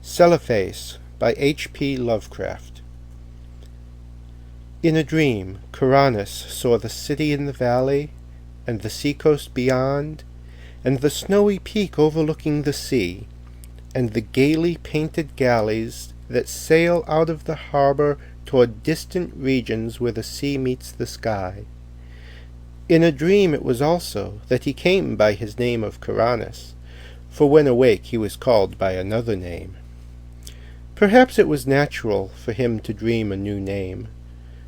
Celephais by H.P. Lovecraft. In a dream, Coronis saw the city in the valley, and the seacoast beyond, and the snowy peak overlooking the sea, and the gaily painted galleys that sail out of the harbor toward distant regions where the sea meets the sky. In a dream it was also that he came by his name of Coronis, for when awake he was called by another name. Perhaps it was natural for him to dream a new name,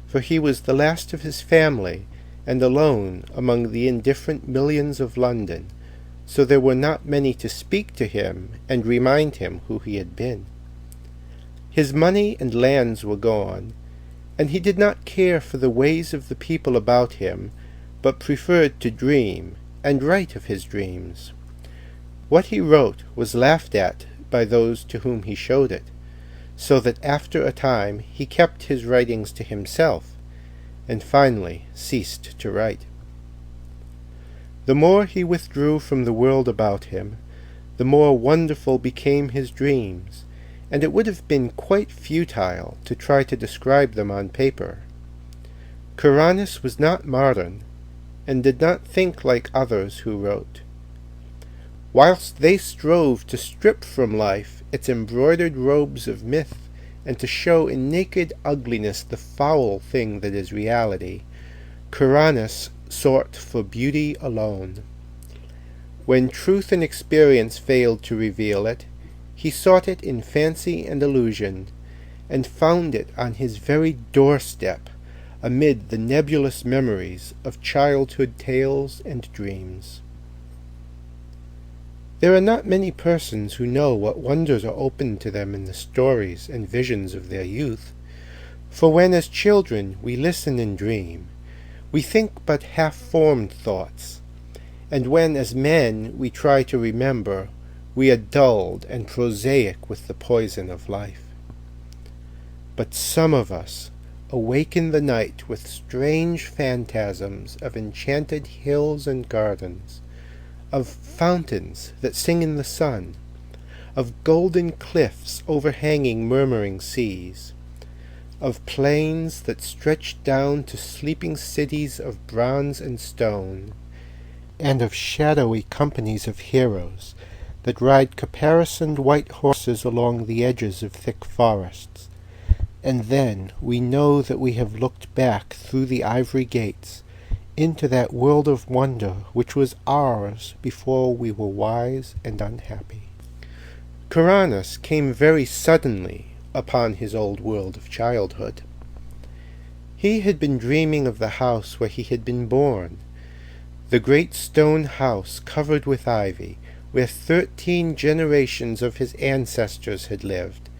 for he was the last of his family, and alone among the indifferent millions of London, so there were not many to speak to him and remind him who he had been. His money and lands were gone, and he did not care for the ways of the people about him, but preferred to dream and write of his dreams. What he wrote was laughed at by those to whom he showed it, so that after a time he kept his writings to himself, and finally ceased to write. The more he withdrew from the world about him, the more wonderful became his dreams, and it would have been quite futile to try to describe them on paper. Coronis was not modern, and did not think like others who wrote. Whilst they strove to strip from life its embroidered robes of myth, and to show in naked ugliness the foul thing that is reality, Coronis sought for beauty alone. When truth and experience failed to reveal it, he sought it in fancy and illusion, and found it on his very doorstep, amid the nebulous memories of childhood tales and dreams. There are not many persons who know what wonders are opened to them in the stories and visions of their youth, for when as children we listen and dream, we think but half-formed thoughts, and when as men we try to remember, we are dulled and prosaic with the poison of life. But some of us awaken the night with strange phantasms of enchanted hills and gardens, of fountains that sing in the sun, of golden cliffs overhanging murmuring seas, of plains that stretch down to sleeping cities of bronze and stone, and of shadowy companies of heroes that ride caparisoned white horses along the edges of thick forests. And then we know that we have looked back through the ivory gates into that world of wonder which was ours before we were wise and unhappy. Coronis came very suddenly upon his old world of childhood. He had been dreaming of the house where he had been born, the great stone house covered with ivy, where 13 generations of his ancestors had lived,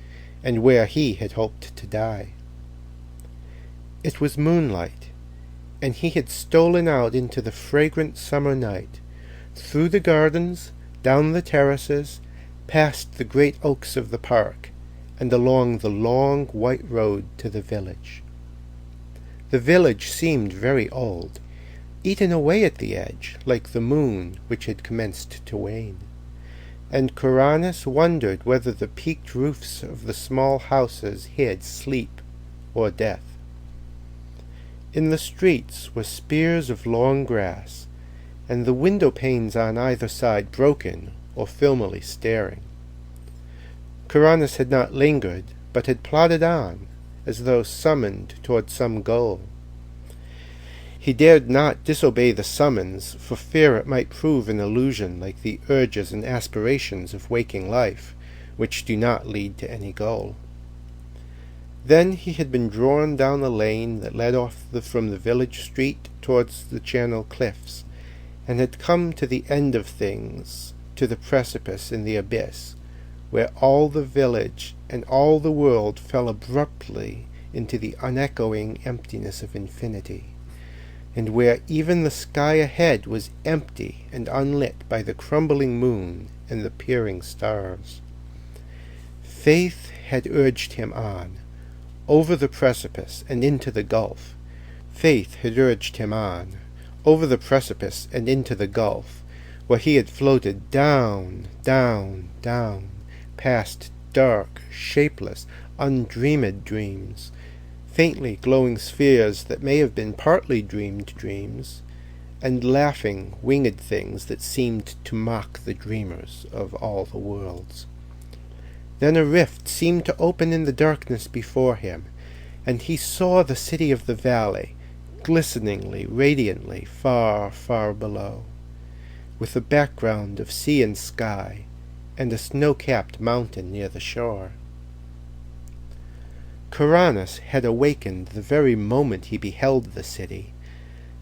and where he had hoped to die. It was moonlight, and he had stolen out into the fragrant summer night, through the gardens, down the terraces, past the great oaks of the park, and along the long white road to the village. The village seemed very old, eaten away at the edge, like the moon which had commenced to wane, and Coronis wondered whether the peaked roofs of the small houses hid sleep or death. In the streets were spears of long grass, and the window-panes on either side broken or filmily staring. Coronis had not lingered, but had plodded on, as though summoned toward some goal. He dared not disobey the summons, for fear it might prove an illusion like the urges and aspirations of waking life, which do not lead to any goal. Then he had been drawn down a lane that led off from the village street towards the Channel cliffs, and had come to the end of things, to the precipice in the abyss, where all the village and all the world fell abruptly into the unechoing emptiness of infinity, and where even the sky ahead was empty and unlit by the crumbling moon and the peering stars. Faith had urged him on, over the precipice and into the gulf. Faith had urged him on, over the precipice and into the gulf, where he had floated down, down, down, past dark, shapeless, undreamed dreams, faintly glowing spheres that may have been partly dreamed dreams, and laughing, winged things that seemed to mock the dreamers of all the worlds. Then a rift seemed to open in the darkness before him, and he saw the city of the valley, glisteningly, radiantly, far, far below, with a background of sea and sky, and a snow-capped mountain near the shore. Kuranes had awakened the very moment he beheld the city,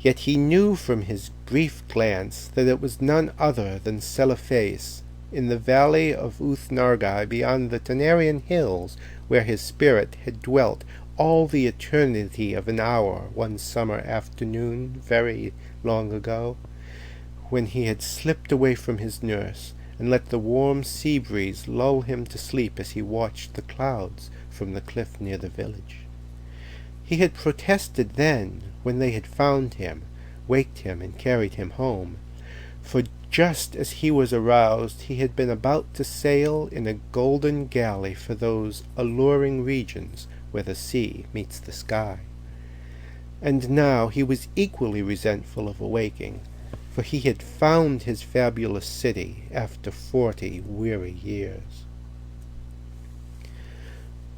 yet he knew from his brief glance that it was none other than Celephais, in the valley of Uth-Nargai beyond the Tanarian hills, where his spirit had dwelt all the eternity of an hour one summer afternoon very long ago, when he had slipped away from his nurse and let the warm sea breeze lull him to sleep as he watched the clouds from the cliff near the village. He had protested then, when they had found him, waked him, and carried him home, for just as he was aroused he had been about to sail in a golden galley for those alluring regions where the sea meets the sky. And now he was equally resentful of awaking, for he had found his fabulous city after 40 weary years.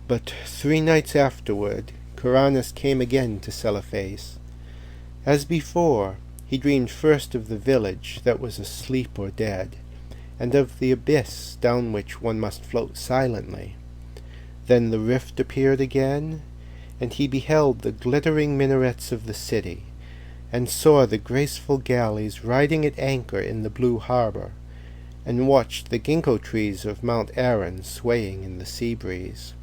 But 3 nights afterward, Kuranes came again to Celephais. As before, he dreamed first of the village that was asleep or dead, and of the abyss down which one must float silently. Then the rift appeared again, and he beheld the glittering minarets of the city, and saw the graceful galleys riding at anchor in the blue harbor, and watched the ginkgo trees of Mount Aran swaying in the sea breeze.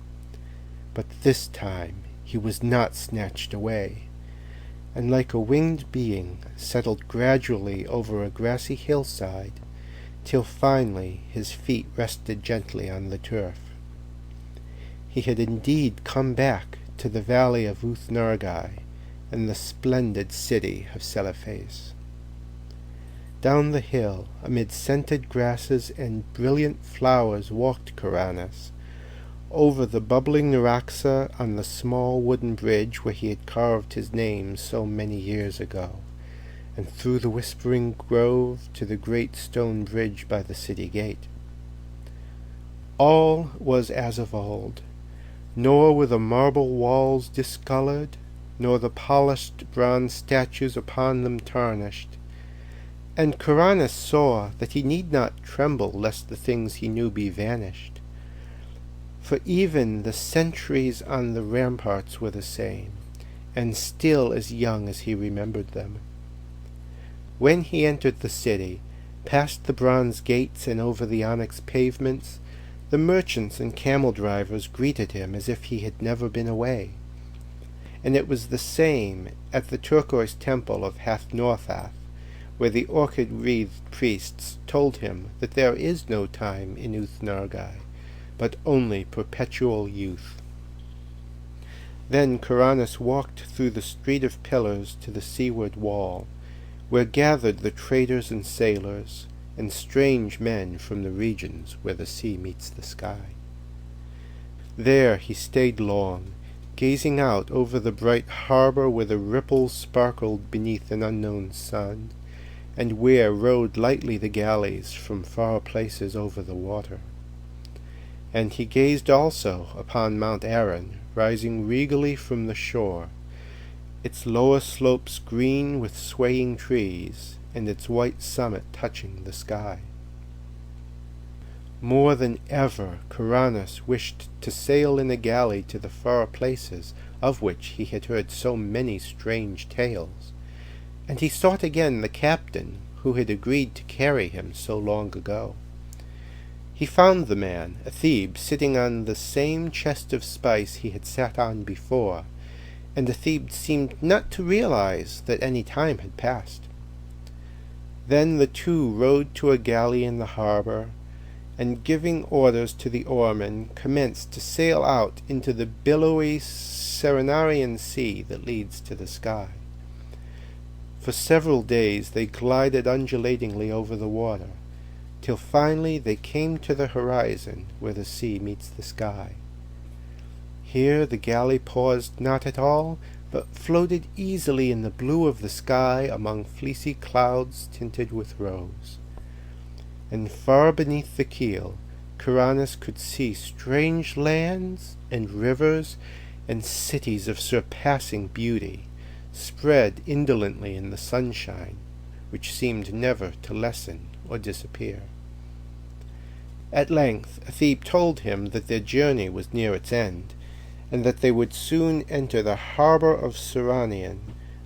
But this time he was not snatched away, and like a winged being settled gradually over a grassy hillside, till finally his feet rested gently on the turf. He had indeed come back to the valley of Uth-Nargai and the splendid city of Celephais. Down the hill, amid scented grasses and brilliant flowers, walked Kuranes, over the bubbling Naraxa on the small wooden bridge where he had carved his name so many years ago, and through the whispering grove to the great stone bridge by the city gate. All was as of old, nor were the marble walls discolored, nor the polished bronze statues upon them tarnished, and Kuranes saw that he need not tremble lest the things he knew be vanished, for even the sentries on the ramparts were the same, and still as young as he remembered them. When he entered the city, past the bronze gates and over the onyx pavements, the merchants and camel-drivers greeted him as if he had never been away, and it was the same at the turquoise temple of Hath-Northath, where the orchid-wreathed priests told him that there is no time in Uth-Nargai, but only perpetual youth. Then Kuranes walked through the street of pillars to the seaward wall, where gathered the traders and sailors, and strange men from the regions where the sea meets the sky. There he stayed long, gazing out over the bright harbor where the ripples sparkled beneath an unknown sun, and where rode lightly the galleys from far places over the water. And he gazed also upon Mount Aran, rising regally from the shore, its lower slopes green with swaying trees, and its white summit touching the sky. More than ever Kuranes wished to sail in a galley to the far places of which he had heard so many strange tales, and he sought again the captain who had agreed to carry him so long ago. He found the man, a Thebe, sitting on the same chest of spice he had sat on before, and the Thebe seemed not to realize that any time had passed. Then the two rowed to a galley in the harbor, and giving orders to the oarmen, commenced to sail out into the billowy Serenarian sea that leads to the sky. For several days they glided undulatingly over the water, till finally they came to the horizon where the sea meets the sky. Here the galley paused not at all, but floated easily in the blue of the sky among fleecy clouds tinted with rose. And far beneath the keel, Kuranes could see strange lands and rivers and cities of surpassing beauty, spread indolently in the sunshine, which seemed never to lessen or disappear. At length Athebe told him that their journey was near its end, and that they would soon enter the harbor of Seranian,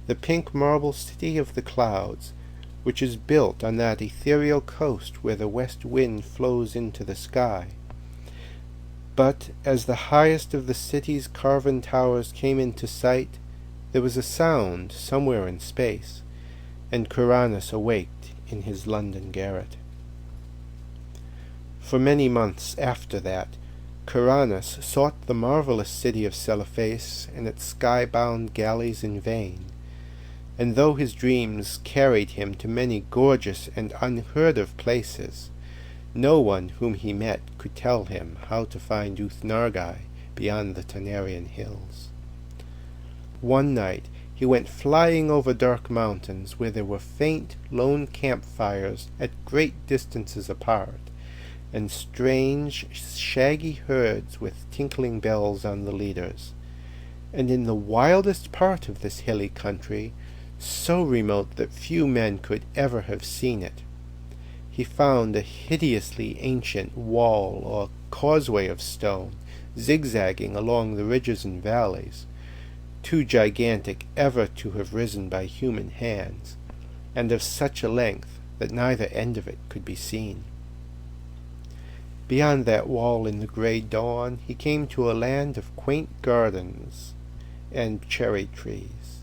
the pink marble city of the clouds, which is built on that ethereal coast where the west wind flows into the sky. But as the highest of the city's carven towers came into sight, there was a sound somewhere in space, and Kuranes awaked in his London garret. For many months after that, Kuranes sought the marvelous city of Celephais and its sky-bound galleys in vain, and though his dreams carried him to many gorgeous and unheard-of places, no one whom he met could tell him how to find Uth-Nargai beyond the Tanarian hills. One night he went flying over dark mountains where there were faint, lone campfires at great distances apart, and strange, shaggy herds with tinkling bells on the leaders. And in the wildest part of this hilly country, so remote that few men could ever have seen it, he found a hideously ancient wall or causeway of stone, zigzagging along the ridges and valleys, too gigantic ever to have risen by human hands, and of such a length that neither end of it could be seen. Beyond that wall in the grey dawn he came to a land of quaint gardens and cherry trees,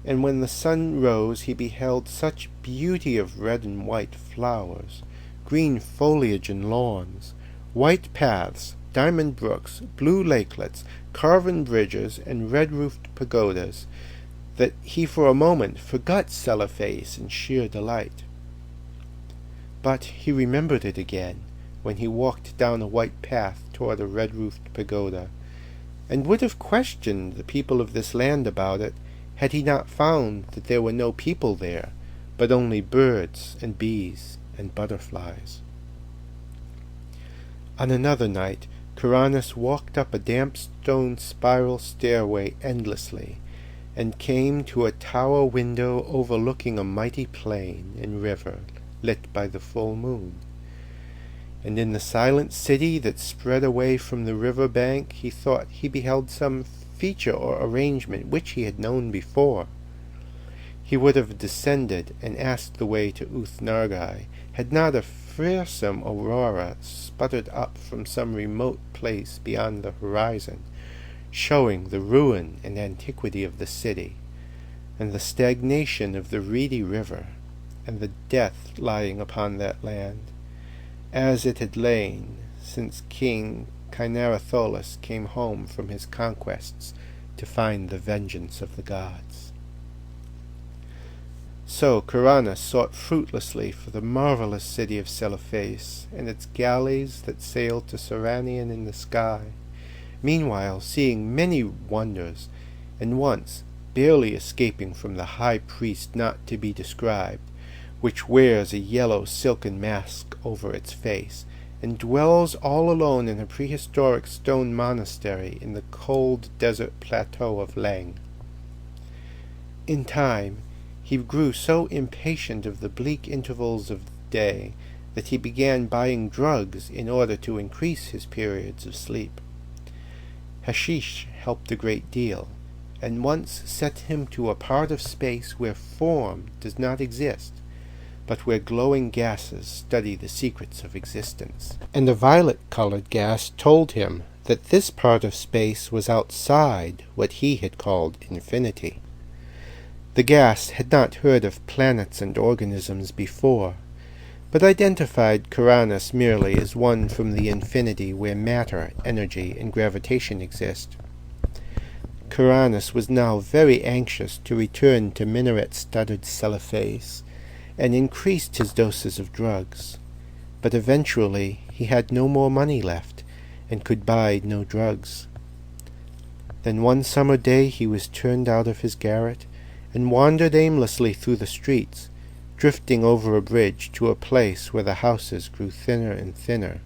and when the sun rose he beheld such beauty of red and white flowers, green foliage and lawns, white paths, diamond brooks, blue lakelets, carven bridges, and red-roofed pagodas, that he for a moment forgot Celephais in sheer delight. But he remembered it again when he walked down a white path toward a red-roofed pagoda, and would have questioned the people of this land about it, had he not found that there were no people there, but only birds and bees and butterflies. On another night, Kuranes walked up a damp stone spiral stairway endlessly, and came to a tower window overlooking a mighty plain and river lit by the full moon. And in the silent city that spread away from the river bank he thought he beheld some feature or arrangement which he had known before. He would have descended and asked the way to Uth-Nargai, had not a fearsome aurora sputtered up from some remote place beyond the horizon, showing the ruin and antiquity of the city, and the stagnation of the reedy river, and the death lying upon that land, as it had lain since King Kynaratholis came home from his conquests to find the vengeance of the gods. So Kuranes sought fruitlessly for the marvelous city of Celephais and its galleys that sailed to Seranian in the sky, meanwhile seeing many wonders, and once barely escaping from the high priest not to be described, which wears a yellow silken mask over its face, and dwells all alone in a prehistoric stone monastery in the cold desert plateau of Leng. In time, he grew so impatient of the bleak intervals of the day that he began buying drugs in order to increase his periods of sleep. Hashish helped a great deal, and once set him to a part of space where form does not exist, but where glowing gases study the secrets of existence. And a violet-colored gas told him that this part of space was outside what he had called infinity. The gas had not heard of planets and organisms before, but identified Kuranes merely as one from the infinity where matter, energy, and gravitation exist. Kuranes was now very anxious to return to minaret-studded Celephais, and increased his doses of drugs. but eventually he had no more money left, and could buy no drugs. Then one summer day he was turned out of his garret, and wandered aimlessly through the streets, drifting over a bridge to a place where the houses grew thinner and thinner.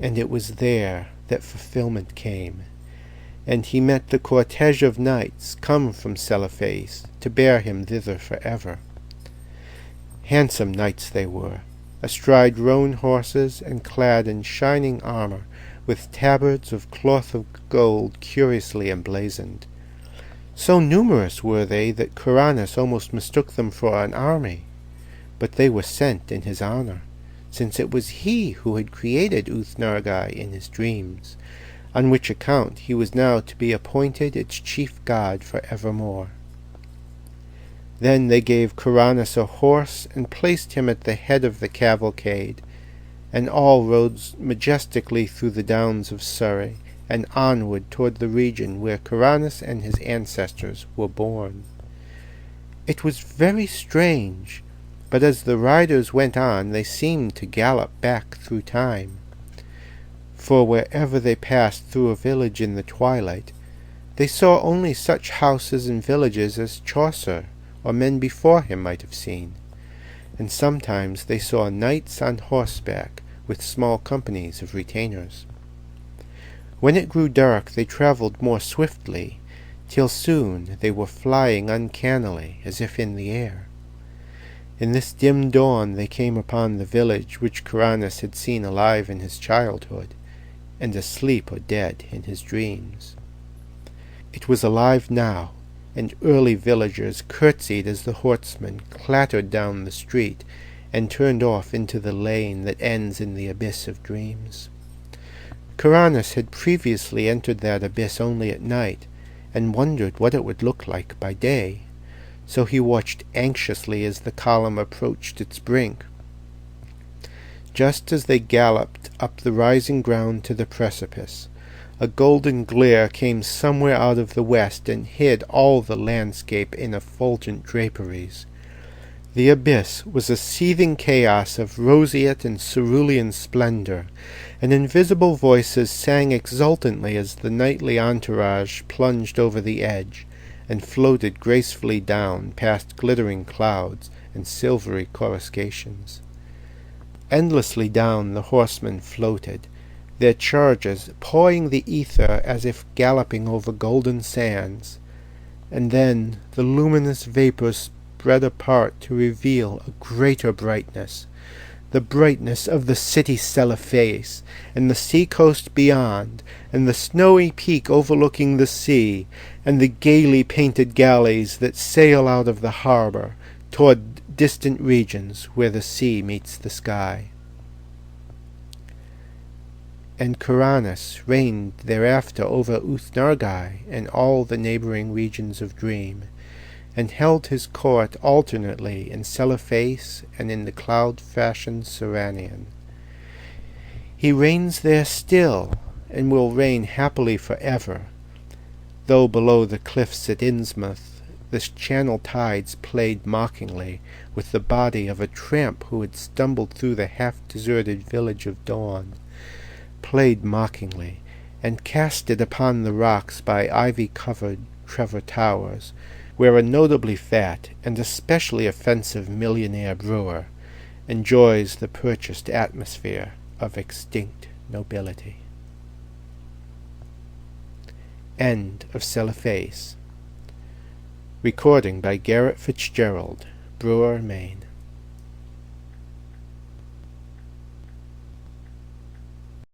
And it was there that fulfillment came, and he met the cortege of knights come from Celephais to bear him thither forever. Handsome knights they were, astride roan horses and clad in shining armor, with tabards of cloth of gold curiously emblazoned. So numerous were they that Coronis almost mistook them for an army, but they were sent in his honor, since it was he who had created Uth-Nargai in his dreams, on which account he was now to be appointed its chief god for evermore. Then they gave Coronis a horse, and placed him at the head of the cavalcade, and all rode majestically through the downs of Surrey, and onward toward the region where Coronis and his ancestors were born. It was very strange, but as the riders went on they seemed to gallop back through time. For wherever they passed through a village in the twilight, they saw only such houses and villages as Chaucer or men before him might have seen, and sometimes they saw knights on horseback with small companies of retainers. When it grew dark they travelled more swiftly, till soon they were flying uncannily, as if in the air. In this dim dawn they came upon the village which Coronis had seen alive in his childhood, and asleep or dead in his dreams. It was alive now, and early villagers curtsied as the horsemen clattered down the street, and turned off into the lane that ends in the abyss of dreams. Coronis had previously entered that abyss only at night, and wondered what it would look like by day, so he watched anxiously as the column approached its brink. Just as they galloped up the rising ground to the precipice, a golden glare came somewhere out of the west, and hid all the landscape in effulgent draperies. The abyss was a seething chaos of roseate and cerulean splendor, and invisible voices sang exultantly as the knightly entourage plunged over the edge, and floated gracefully down past glittering clouds and silvery coruscations. Endlessly down the horsemen floated, their chargers pawing the ether as if galloping over golden sands, and then the luminous vapors spread apart to reveal a greater brightness, the brightness of the city Celephais, and the sea-coast beyond, and the snowy peak overlooking the sea, and the gaily painted galleys that sail out of the harbor toward distant regions where the sea meets the sky. And Coronis reigned thereafter over Uth-Nargai and all the neighboring regions of dream, and held his court alternately in Celephais and in the cloud-fashioned Seranian. He reigns there still, and will reign happily forever, though below the cliffs at Innsmouth the channel tides played mockingly with the body of a tramp who had stumbled through the half-deserted village of Dawn, played mockingly, and cast it upon the rocks by ivy-covered Trevor Towers, where a notably fat and especially offensive millionaire brewer enjoys the purchased atmosphere of extinct nobility. End of Celephais. Recording by Garrett Fitzgerald, Brewer, Maine.